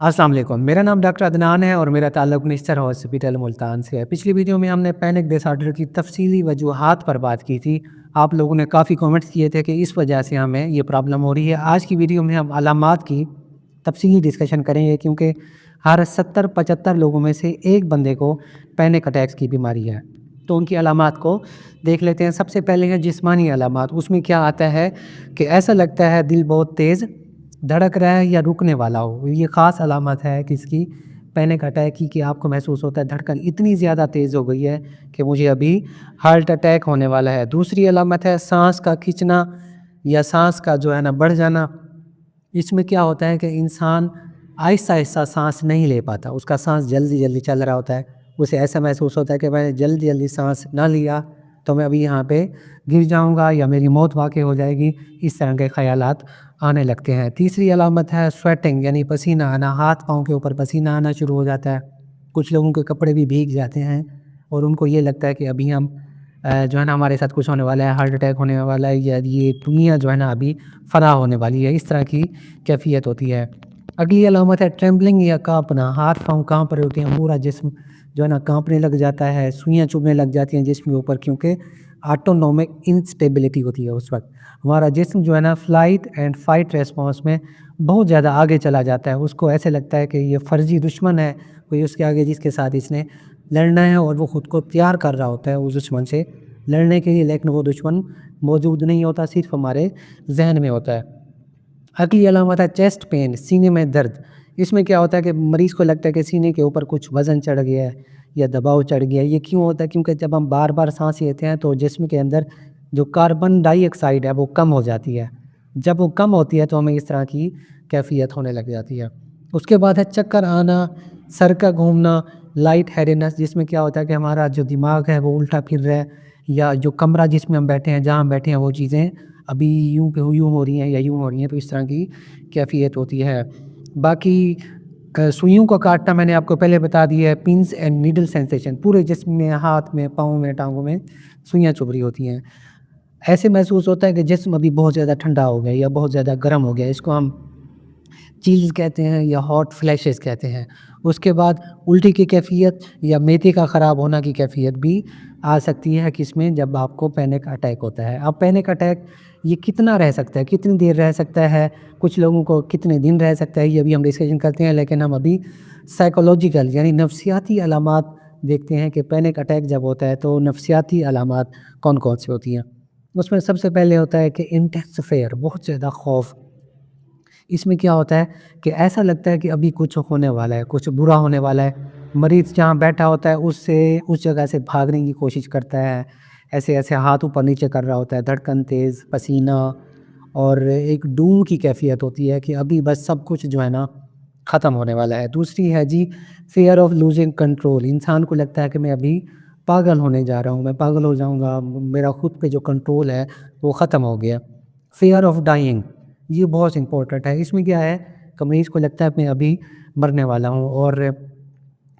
अस्सलाम वालेकुम। मेरा नाम डॉक्टर अदनान है और मेरा ताल्लुक़ निस्तर हॉस्पिटल मुल्तान से है। पिछली वीडियो में हमने पैनिक डिसऑर्डर की तफसीली वजूहात पर बात की थी। आप लोगों ने काफ़ी कमेंट्स किए थे कि इस वजह से हमें ये प्रॉब्लम हो रही है। आज की वीडियो में हम अलामात की तफसीली डिस्कशन करेंगे, क्योंकि हर 70-75 लोगों में से एक बंदे को पैनिक अटैक्स की बीमारी है। तो उनकी अलामात को देख लेते हैं। सबसे पहले है जिस्मानी अलामात। उसमें क्या आता है कि ऐसा लगता है दिल बहुत तेज़ धड़क रहा है या रुकने वाला हो। ये ख़ास अलामत है किसकी? पैनिक अटैक की, कि आपको महसूस होता है धड़कन इतनी ज़्यादा तेज़ हो गई है कि मुझे अभी हार्ट अटैक होने वाला है। दूसरी अलामत है सांस का खींचना या सांस का जो है ना बढ़ जाना। इसमें क्या होता है कि इंसान आहिस्ता आहिस्ता सांस नहीं ले पाता, उसका सांस जल्दी जल्दी चल रहा होता है। उसे ऐसा महसूस होता है कि मैंने जल्दी जल्दी सांस ना लिया तो मैं अभी यहाँ पे गिर जाऊँगा या मेरी मौत वाक़ई हो जाएगी। इस तरह के ख़यालात आने लगते हैं। तीसरी अलामत है स्वेटिंग, यानी पसीना आना। हाथ पाँव के ऊपर पसीना आना शुरू हो जाता है। कुछ लोगों के कपड़े भी भीग जाते हैं और उनको ये लगता है कि अभी हम जो है ना हमारे साथ कुछ होने वाला है, हार्ट अटैक होने वाला है या ये दुनिया जो है ना अभी फ़ना होने वाली है। इस तरह की कैफ़ियत होती है। अगली अलामत है ट्रेम्बलिंग या काँपना। हाथ पाँव काँप रहे होते हैं, पूरा जिस्म जो है ना काँपने लग जाता है, सुइयाँ चुभने लग जाती हैं जिस्म के ऊपर, क्योंकि ऑटोनोमिक इंस्टेबिलिटी होती है उस वक्त। हमारा जिस्म जो है ना फ़्लाइट एंड फ़ाइट रेस्पॉन्स में बहुत ज़्यादा आगे चला जाता है। उसको ऐसे लगता है कि ये फ़र्ज़ी दुश्मन है, कोई उसके आगे जिसके साथ इसने लड़ना है, और वो ख़ुद को तैयार कर रहा होता है उस दुश्मन से लड़ने के लिए, लेकिन वो दुश्मन मौजूद नहीं होता, सिर्फ हमारे जहन में होता है। अगली अलामत है चेस्ट पेन, सीने में दर्द। इसमें क्या होता है कि मरीज़ को लगता है कि सीने के ऊपर कुछ वज़न चढ़ गया है या दबाव चढ़ गया है। ये क्यों होता है? क्योंकि जब हम बार बार सांस लेते हैं तो जिस्म के अंदर जो कार्बन डाइऑक्साइड है वो कम हो जाती है। जब वो कम होती है तो हमें इस तरह की कैफियत होने लग जाती है। उसके बाद है चक्कर आना, सर का घूमना, लाइट हेडेडनेस, जिसमें क्या होता है कि हमारा जो दिमाग है वो उल्टा फिर रहा है, या जो कमरा जिसमें हम बैठे हैं, जहाँ हम बैठे हैं, वो चीज़ें अभी यूँ पे यूँ हो रही हैं या यूँ हो रही हैं। तो इस तरह की कैफियत होती है। बाकी सुइयों का काटना मैंने आपको पहले बता दिया है। पिन्स एंड नीडल सेंसेशन, पूरे जिस्म में, हाथ में, पाँव में, टांगों में सुइयाँ चुभ रही होती हैं। ऐसे महसूस होता है कि जिस्म अभी बहुत ज़्यादा ठंडा हो गया या बहुत ज़्यादा गर्म हो गया। इसको हम चिल्स कहते हैं या हॉट फ्लैशेस कहते हैं। उसके बाद उल्टी की कैफियत या मैदे का ख़राब होना की कैफियत भी आ सकती है, किसमें? जब आपको पैनिक अटैक होता है। अब पैनिक अटैक ये कितना रह सकता है, कितनी देर रह सकता है, कुछ लोगों को कितने दिन रह सकता है, ये अभी हम डिस्कशन करते हैं। लेकिन हम अभी साइकोलॉजिकल यानी नफ्सियाती अलामात देखते हैं कि पैनिक अटैक जब होता है तो नफ्सियाती अलामात कौन कौन सी होती हैं। उसमें सबसे पहले होता है कि इंटेंस फ़ियर, बहुत ज़्यादा खौफ। इसमें क्या होता है कि ऐसा लगता है कि अभी कुछ होने वाला है, कुछ बुरा होने वाला है। मरीज़ जहाँ बैठा होता है उससे उस जगह से भागने की कोशिश करता है, ऐसे-ऐसे हाथ ऊपर नीचे कर रहा होता है, धड़कन तेज़, पसीना, और एक डूम की कैफ़ियत होती है कि अभी बस सब कुछ जो है ना ख़त्म होने वाला है। दूसरी है जी फ़ियर ऑफ लूज़िंग कंट्रोल। इंसान को लगता है कि मैं अभी पागल होने जा रहा हूँ, मैं पागल हो जाऊँगा, मेरा खुद पे जो कंट्रोल है वो ख़त्म हो गया। फ़ियर ऑफ डाइंग, ये बहुत इम्पोर्टेंट है। इसमें क्या है कि मरीज़ को लगता है मैं अभी मरने वाला हूँ। और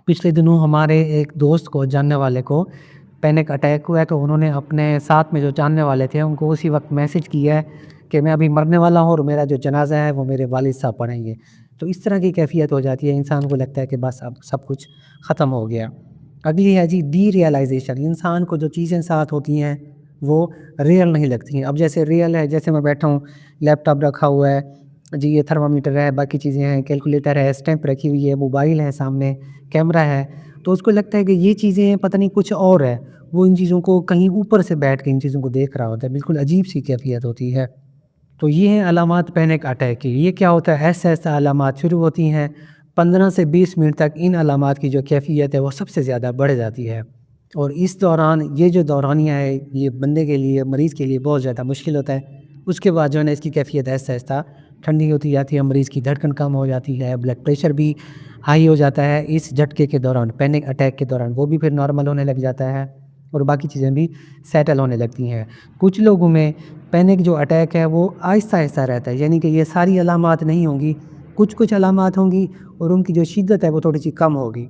पिछले दिनों हमारे एक दोस्त को, जानने वाले को पैनिक अटैक हुआ है, तो उन्होंने अपने साथ में जो जानने वाले थे उनको उसी वक्त मैसेज किया है कि मैं अभी मरने वाला हूँ और मेरा जो जनाज़ा है वो मेरे वालिद साहब पढ़ेंगे। तो इस तरह की कैफ़ियत हो जाती है, इंसान को लगता है कि बस अब सब कुछ ख़त्म हो गया। अगली है जी डी रियलाइजेशन। इंसान को जो चीज़ें साथ होती हैं वो रियल नहीं लगती हैं। अब जैसे रियल है, जैसे मैं बैठा हूँ, लैपटॉप रखा हुआ है जी, ये थर्मामीटर है, बाकी चीज़ें हैं, कैलकुलेटर है, स्टैम्प रखी हुई है, मोबाइल है सामने, कैमरा है, तो उसको लगता है कि ये चीज़ें हैं, पता नहीं कुछ और है। वो इन चीज़ों को कहीं ऊपर से बैठ के इन चीज़ों को देख रहा होता है। बिल्कुल अजीब सी कैफ़ियत होती है। तो ये हैं अलामात पैनिक अटैक की। ये क्या होता है, ऐसा-ऐसा अलामात शुरू होती हैं, 15 से 20 मिनट तक इन अलामात की जो कैफ़ियत है वो सबसे ज़्यादा बढ़ जाती है। और इस दौरान ये जो दौरानिया है, ये बंदे के लिए, मरीज़ के लिए बहुत ज़्यादा मुश्किल होता है। उसके बाद जो है ना इसकी कैफ़ियत आहिस्ता-आहिस्ता ठंडी होती जाती है, मरीज़ की धड़कन कम हो जाती है, ब्लड प्रेशर भी हाई हो जाता है इस झटके के दौरान, पैनिक अटैक के दौरान, वो भी फिर नॉर्मल होने लग जाता है और बाकी चीज़ें भी सेटल होने लगती हैं। कुछ लोगों में पैनिक जो अटैक है वो आहिस्ता-आहिस्ता रहता है, यानी कि ये सारी अलामात नहीं होंगी, कुछ-कुछ अलामात होंगी और उनकी जो शिद्दत है वो थोड़ी-सी कम होगी।